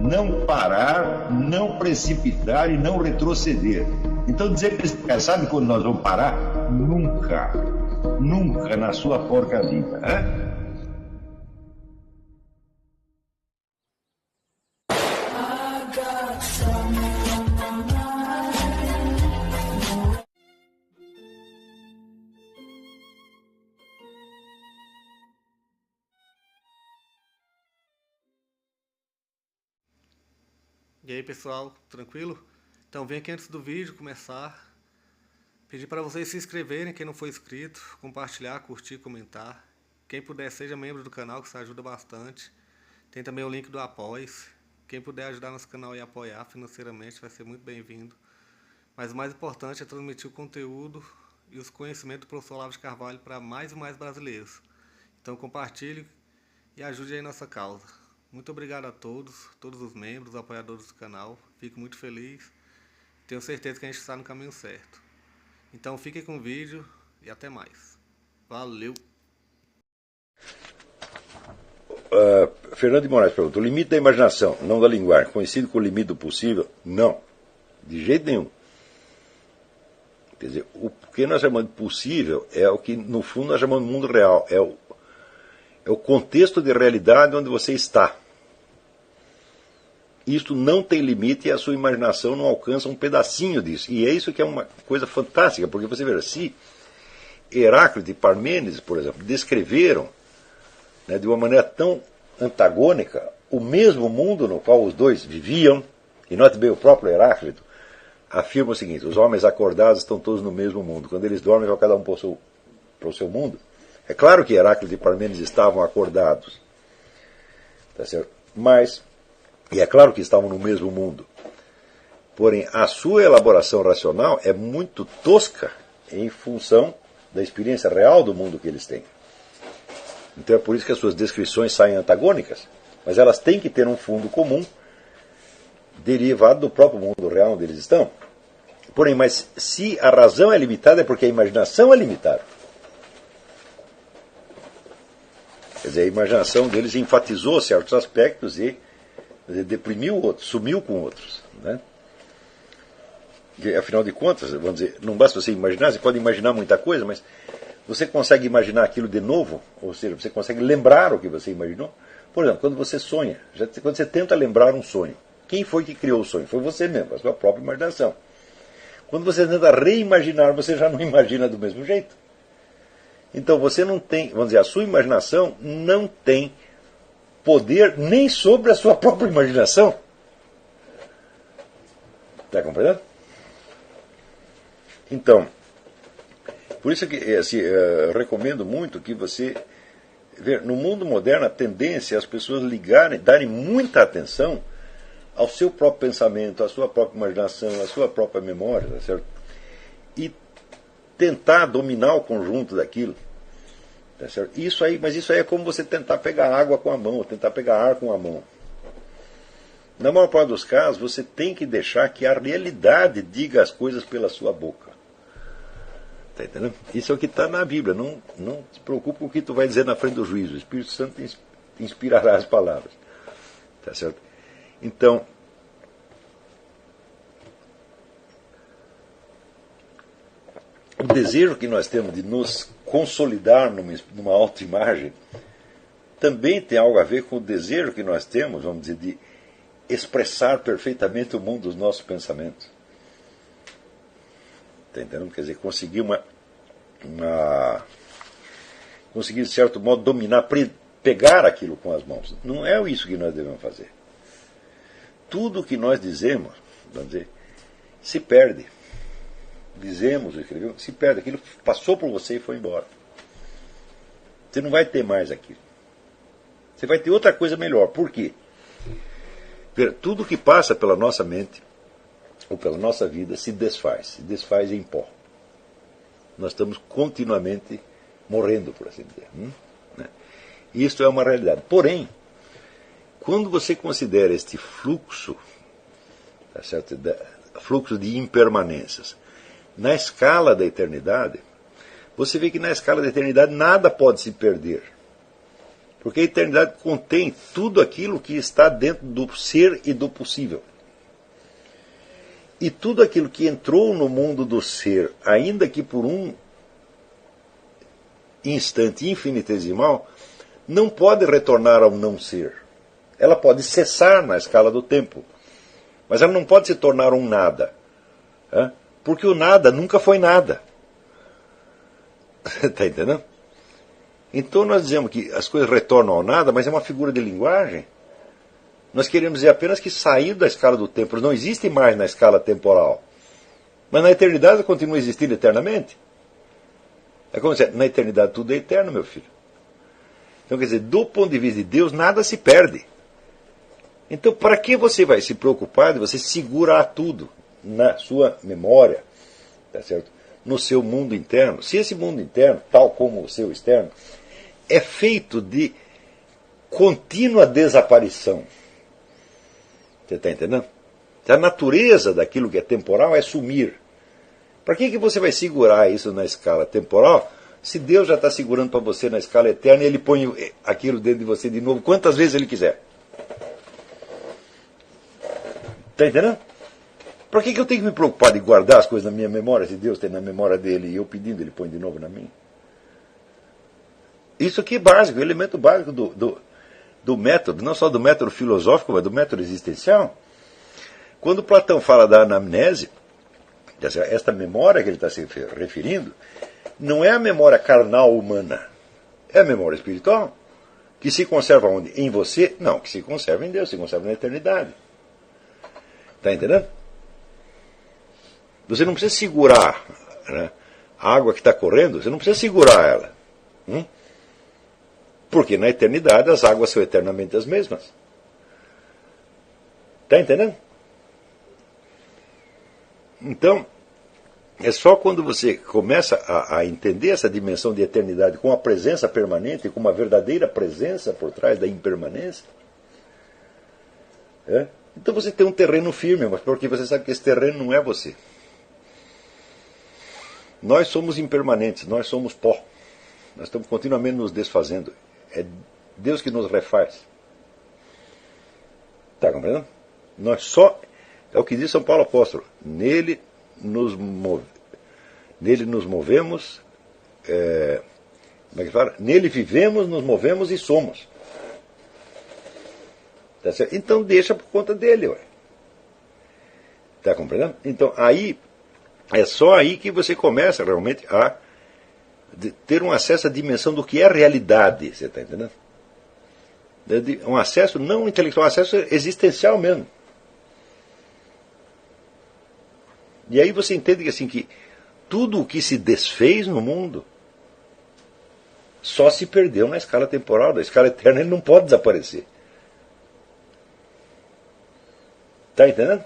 não parar, não precipitar e não retroceder. Então dizer para esse cara, sabe quando nós vamos parar? Nunca. Nunca na sua porca vida. Né? E aí pessoal, tranquilo? Então vem aqui antes do vídeo começar, pedir para vocês se inscreverem, quem não for inscrito, compartilhar, curtir, comentar. Quem puder seja membro do canal, que isso ajuda bastante. Tem também o link do Apoia-se. Quem puder ajudar nosso canal e apoiar financeiramente vai ser muito bem-vindo. Mas o mais importante é transmitir o conteúdo e os conhecimentos do professor Olavo de Carvalho para mais e mais brasileiros. Então compartilhe e ajude aí nossa causa. Muito obrigado a todos os membros, apoiadores do canal. Fico muito feliz. Tenho certeza que a gente está no caminho certo. Então fiquem com o vídeo e até mais. Valeu! Fernando de Moraes pergunta: o limite da imaginação, não da linguagem, conhecido como limite do possível? Não, de jeito nenhum. Quer dizer, o que nós chamamos de possível é o que no fundo nós chamamos de mundo real. É o contexto de realidade onde você está. Isto não tem limite e a sua imaginação não alcança um pedacinho disso. E é isso que é uma coisa fantástica, porque você vê, se Heráclito e Parmênides, por exemplo, descreveram, né, de uma maneira tão antagônica o mesmo mundo no qual os dois viviam, e note bem, o próprio Heráclito afirma o seguinte: os homens acordados estão todos no mesmo mundo. Quando eles dormem, vai cada um para o seu mundo. É claro que Heráclito e Parmênides estavam acordados, tá certo? E é claro que estavam no mesmo mundo. Porém, a sua elaboração racional é muito tosca em função da experiência real do mundo que eles têm. Então é por isso que as suas descrições saem antagônicas. Mas elas têm que ter um fundo comum, derivado do próprio mundo real onde eles estão. Porém, mas se a razão é limitada, é porque a imaginação é limitada. Quer dizer, a imaginação deles enfatizou certos aspectos e deprimiu outros, sumiu com outros. Né? E, afinal de contas, vamos dizer, não basta você imaginar, você pode imaginar muita coisa, mas você consegue imaginar aquilo de novo? Ou seja, você consegue lembrar o que você imaginou? Por exemplo, quando você sonha, quando você tenta lembrar um sonho, quem foi que criou o sonho? Foi você mesmo, a sua própria imaginação. Quando você tenta reimaginar, você já não imagina do mesmo jeito. Então você não tem, vamos dizer, a sua imaginação não tem poder nem sobre a sua própria imaginação. Está compreendendo? Então, por isso que assim, eu recomendo muito que você... No mundo moderno, a tendência é as pessoas darem muita atenção ao seu próprio pensamento, à sua própria imaginação, à sua própria memória, tá certo? E tentar dominar o conjunto daquilo. Tá certo? Mas isso aí é como você tentar pegar água com a mão, ou tentar pegar ar com a mão. Na maior parte dos casos, você tem que deixar que a realidade diga as coisas pela sua boca. Tá entendendo? Isso é o que está na Bíblia. Não se preocupe com o que tu vai dizer na frente do juízo. O Espírito Santo inspirará as palavras. Tá certo? Então, o desejo que nós temos de nos consolidar numa autoimagem também tem algo a ver com o desejo que nós temos, vamos dizer, de expressar perfeitamente o mundo dos nossos pensamentos. Está entendendo? Quer dizer, conseguir conseguir, de certo modo, dominar, pegar aquilo com as mãos. Não é isso que nós devemos fazer. Tudo o que nós dizemos, vamos dizer, se perde. Dizemos, escrevemos, se perde. Aquilo passou por você e foi embora. Você não vai ter mais aquilo. Você vai ter outra coisa melhor. Por quê? Tudo que passa pela nossa mente ou pela nossa vida se desfaz em pó. Nós estamos continuamente morrendo, por assim dizer. Né? Isso é uma realidade. Porém, quando você considera este fluxo, tá certo? Fluxo de impermanências, na escala da eternidade, você vê que na escala da eternidade nada pode se perder. Porque a eternidade contém tudo aquilo que está dentro do ser e do possível. E tudo aquilo que entrou no mundo do ser, ainda que por um instante infinitesimal, não pode retornar ao não ser. Ela pode cessar na escala do tempo, mas ela não pode se tornar um nada. Porque o nada nunca foi nada. Está entendendo? Então nós dizemos que as coisas retornam ao nada, mas é uma figura de linguagem. Nós queremos dizer apenas que saiu da escala do tempo, não existe mais na escala temporal. Mas na eternidade continua existindo eternamente. É como dizer, na eternidade tudo é eterno, meu filho. Então quer dizer, do ponto de vista de Deus, nada se perde. Então para que você vai se preocupar de você segurar tudo na sua memória, tá certo? No seu mundo interno? Se esse mundo interno, tal como o seu externo, é feito de contínua desaparição. Você está entendendo? A natureza daquilo que é temporal é sumir. Para que você vai segurar isso na escala temporal, se Deus já está segurando para você na escala eterna e Ele põe aquilo dentro de você de novo quantas vezes Ele quiser? Está entendendo? Para que eu tenho que me preocupar de guardar as coisas na minha memória, se Deus tem na memória dele e eu pedindo, Ele põe de novo na minha? Isso aqui é básico, o elemento básico do método, não só do método filosófico, mas do método existencial. Quando Platão fala da anamnese, esta memória que ele está se referindo, não é a memória carnal humana, é a memória espiritual, que se conserva onde? Em você? Não, que se conserva em Deus, se conserva na eternidade. Está entendendo? Você não precisa segurar, né, a água que está correndo, você não precisa segurar ela. Porque na eternidade as águas são eternamente as mesmas. Está entendendo? Então, é só quando você começa a entender essa dimensão de eternidade com a presença permanente, com uma verdadeira presença por trás da impermanência, então você tem um terreno firme, mas porque você sabe que esse terreno não é você. Nós somos impermanentes, nós somos pó. Nós estamos continuamente nos desfazendo. É Deus que nos refaz. Está compreendendo? Nós só, é o que diz São Paulo Apóstolo, nele nos movemos, como é que fala? Nele vivemos, nos movemos e somos. Tá certo? Então deixa por conta dele. Está compreendendo? Então aí, é só aí que você começa realmente a ter um acesso à dimensão do que é realidade. Você está entendendo? Um acesso não intelectual, um acesso existencial mesmo. E aí você entende que, assim, que tudo o que se desfez no mundo só se perdeu na escala temporal. Da escala eterna ele não pode desaparecer. Está entendendo?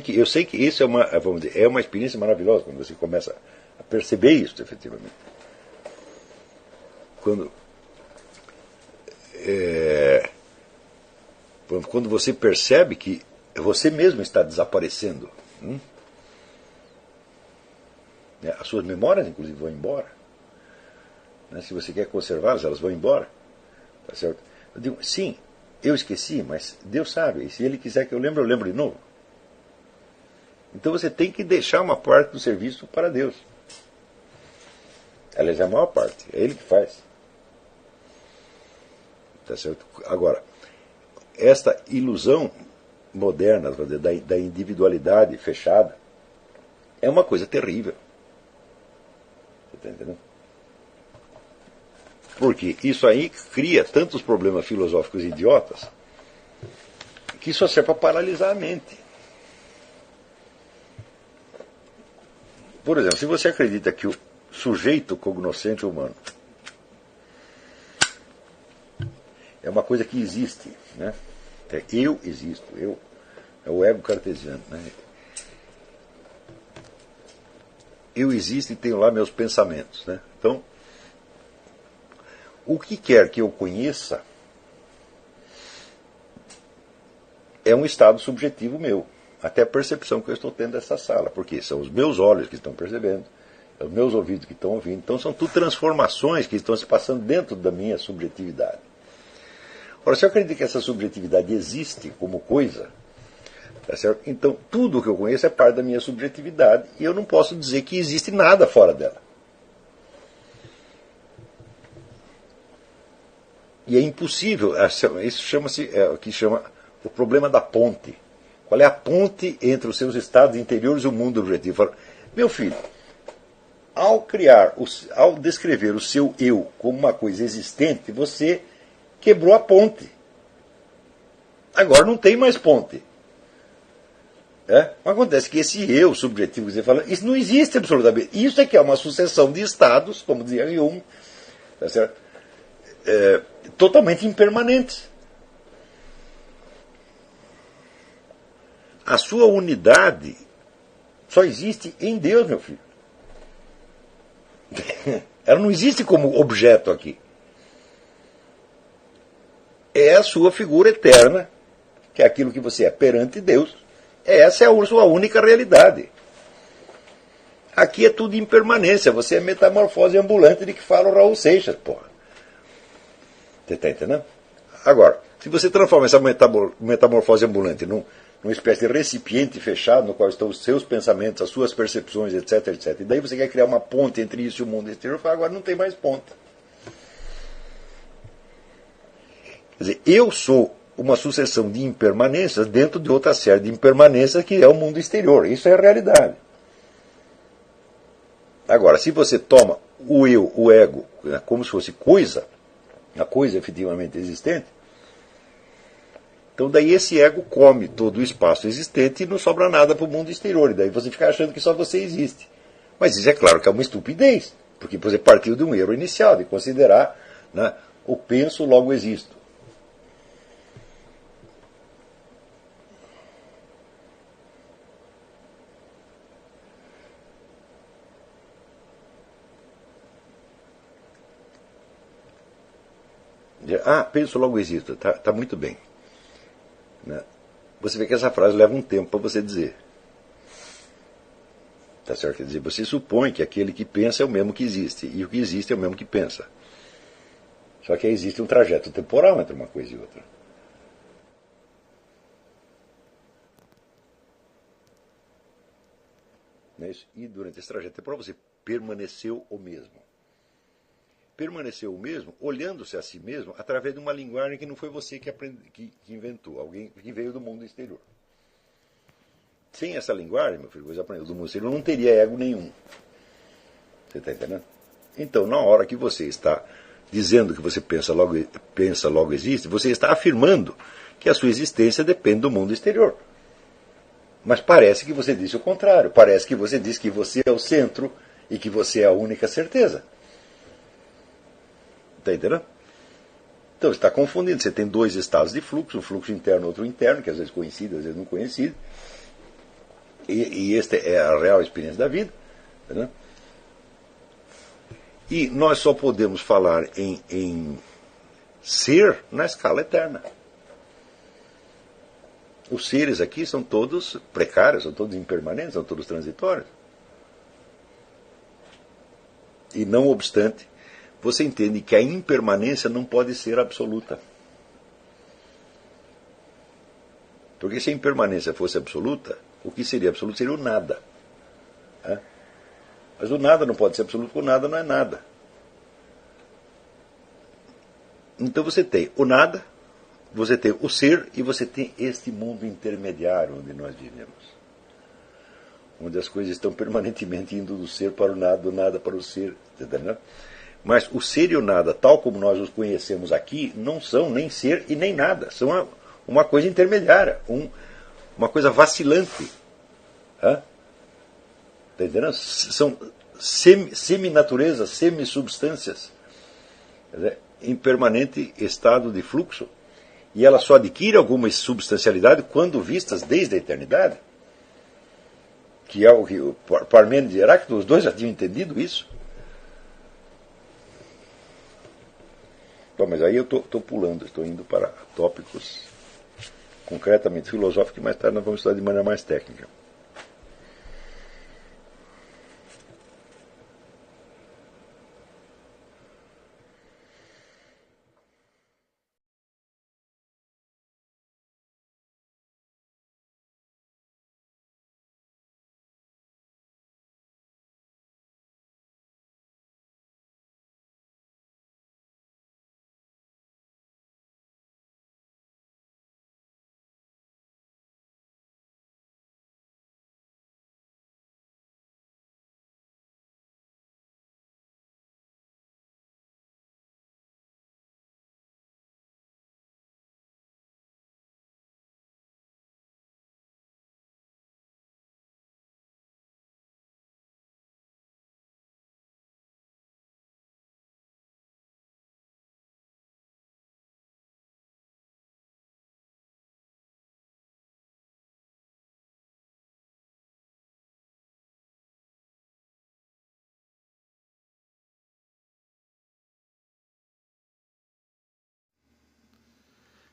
Eu sei que isso é uma, vamos dizer, é uma experiência maravilhosa quando você começa a perceber isso, efetivamente. Quando você percebe que você mesmo está desaparecendo. As suas memórias, inclusive, vão embora. Se você quer conservá-las, elas vão embora. Tá certo? Eu digo, sim, eu esqueci, mas Deus sabe. E se Ele quiser que eu lembro de novo. Então você tem que deixar uma parte do serviço para Deus. Aliás, é a maior parte. É Ele que faz. Tá certo? Agora, esta ilusão moderna da individualidade fechada é uma coisa terrível. Você está entendendo? Porque isso aí cria tantos problemas filosóficos idiotas que só serve para paralisar a mente. Por exemplo, se você acredita que o sujeito cognoscente humano é uma coisa que existe, né? Eu existo, é o ego cartesiano, né? Eu existo e tenho lá meus pensamentos, né? Então, o que quer que eu conheça é um estado subjetivo meu, até a percepção que eu estou tendo dessa sala, porque são os meus olhos que estão percebendo, os meus ouvidos que estão ouvindo. Então são tudo transformações que estão se passando dentro da minha subjetividade. Ora, se eu acredito que essa subjetividade existe como coisa, tá certo? Então tudo o que eu conheço é parte da minha subjetividade e eu não posso dizer que existe nada fora dela. E é impossível, isso chama-se, o que chama o problema da ponte. Qual é a ponte entre os seus estados interiores e o mundo objetivo? Fala, meu filho, ao descrever o seu eu como uma coisa existente, você quebrou a ponte. Agora não tem mais ponte. Acontece que esse eu subjetivo que você fala, isso não existe absolutamente. Isso é que é uma sucessão de estados, como dizia Jung, tá certo? Totalmente impermanentes. A sua unidade só existe em Deus, meu filho. Ela não existe como objeto aqui. É a sua figura eterna, que é aquilo que você é perante Deus. Essa é a sua única realidade. Aqui é tudo impermanência. Você é metamorfose ambulante de que fala o Raul Seixas, porra. Você está entendendo? Agora, se você transforma essa metamorfose ambulante numa espécie de recipiente fechado no qual estão os seus pensamentos, as suas percepções, etc, etc. E daí você quer criar uma ponte entre isso e o mundo exterior, fala, agora não tem mais ponte. Quer dizer, eu sou uma sucessão de impermanências dentro de outra série de impermanências que é o mundo exterior. Isso é a realidade. Agora, se você toma o eu, o ego, como se fosse coisa, a coisa efetivamente existente, então daí esse ego come todo o espaço existente e não sobra nada para o mundo exterior. E daí você fica achando que só você existe. Mas isso é claro que é uma estupidez, porque você partiu de um erro inicial, de considerar, né, o penso, logo existo. Penso, logo existo. Tá muito bem. Né? Você vê que essa frase leva um tempo para você dizer. Tá certo? Quer dizer, você supõe que aquele que pensa é o mesmo que existe, e o que existe é o mesmo que pensa. Só que aí existe um trajeto temporal entre uma coisa e outra. Não é isso? E durante esse trajeto temporal você permaneceu o mesmo. Permaneceu o mesmo, olhando-se a si mesmo através de uma linguagem que não foi você que inventou, alguém que veio do mundo exterior. Sem essa linguagem, meu filho, você aprendeu do mundo exterior, não teria ego nenhum. Você está entendendo? Então, na hora que você está dizendo que você pensa, logo existe, você está afirmando que a sua existência depende do mundo exterior. Mas parece que você disse o contrário. Parece que você diz que você é o centro e que você é a única certeza. Está entendendo? Então você está confundindo. Você tem dois estados de fluxo, um fluxo interno e outro interno, que às vezes coincide, às vezes não coincide. E esta é a real experiência da vida. Entendeu? E nós só podemos falar em ser na escala eterna. Os seres aqui são todos precários, são todos impermanentes, são todos transitórios. E não obstante, você entende que a impermanência não pode ser absoluta. Porque se a impermanência fosse absoluta, o que seria absoluto seria o nada. Mas o nada não pode ser absoluto, porque o nada não é nada. Então você tem o nada, você tem o ser e você tem este mundo intermediário onde nós vivemos. Onde as coisas estão permanentemente indo do ser para o nada, do nada para o ser. Entendeu? Mas o ser e o nada, tal como nós os conhecemos aqui, não são nem ser e nem nada. São uma coisa intermediária, uma coisa vacilante. Está entendendo? São semi-naturezas, semi-substâncias, em permanente estado de fluxo. E ela só adquire alguma substancialidade quando vistas desde a eternidade. Que é o que o Parmênides e Heráclito, os dois já tinham entendido isso. Bom, mas aí eu estou pulando, estou indo para tópicos concretamente filosóficos, que mais tarde nós vamos estudar de maneira mais técnica.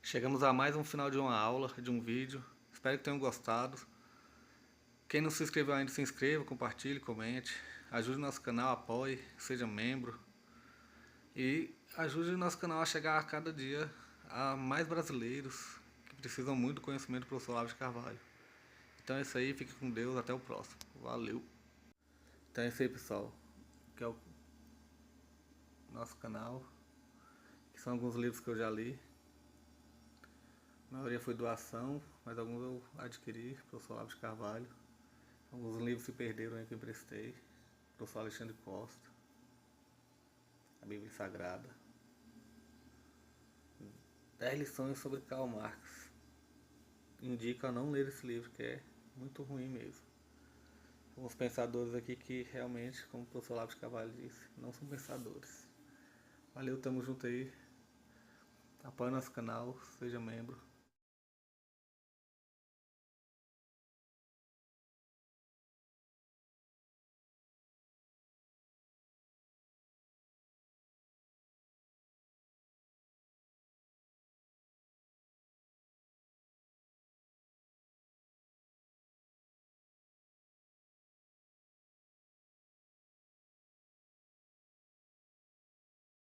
Chegamos a mais um final de uma aula, de um vídeo. Espero que tenham gostado. Quem não se inscreveu ainda, se inscreva, compartilhe, comente. Ajude o nosso canal, apoie, seja membro. E ajude o nosso canal a chegar a cada dia a mais brasileiros que precisam muito do conhecimento do professor Olavo de Carvalho. Então é isso aí, fique com Deus, até o próximo. Valeu! Então é isso aí, pessoal. Que é o nosso canal. Que são alguns livros que eu já li. A maioria foi doação, mas alguns eu adquiri, professor Olavo de Carvalho. Alguns livros se perderam aí que eu emprestei. Professor Alexandre Costa. A Bíblia Sagrada. 10 lições sobre Karl Marx. Indico a não ler esse livro, que é muito ruim mesmo. Alguns pensadores aqui que realmente, como o professor Olavo de Carvalho disse, não são pensadores. Valeu, tamo junto aí. Apoie nosso canal, seja membro.